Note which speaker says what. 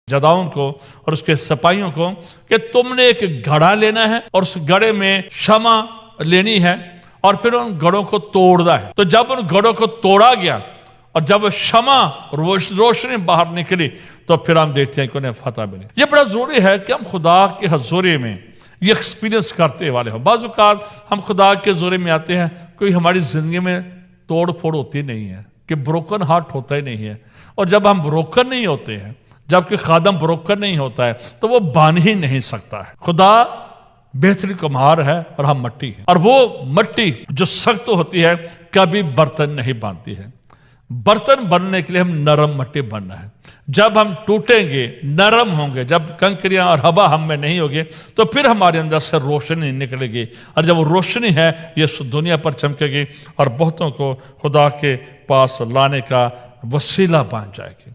Speaker 1: जदाउन को और उसके सिपाहियों को कि तुमने एक घड़ा लेना है और उस घड़े में क्षमा लेनी है और फिर उन घड़ों को तोड़ना है। तो जब उन घड़ों को तोड़ा गया और जब क्षमा रोशनी बाहर निकली तो फिर हम देखते हैं कि उन्हें फतह मिली। ये बड़ा जरूरी है कि हम खुदा के हजूरी में ये एक्सपीरियंस करते वाले हो। बाज़ औक़ात हम खुदा के हजूरी में आते हैं, कोई हमारी जिंदगी में तोड़ फोड़ होती नहीं है, कि ब्रोकन हार्ट होता ही नहीं है। और जब हम ब्रोकन नहीं होते हैं, जबकि खादम ब्रोकन नहीं होता है, तो वो बन ही नहीं सकता है। खुदा बेहतरीन कुम्हार है और हम मट्टी है, और वो मट्टी जो सख्त होती है कभी बर्तन नहीं बांधती है। बर्तन बनने के लिए हम नरम मट्टी बनना है। जब हम टूटेंगे, नरम होंगे, जब कंकरियां और हवा हम में नहीं होगी, तो फिर हमारे अंदर से रोशनी निकलेगी, और जब वो रोशनी है ये दुनिया पर चमकेगी और बहुतों को खुदा के पास लाने का वसीला बन जाएगी।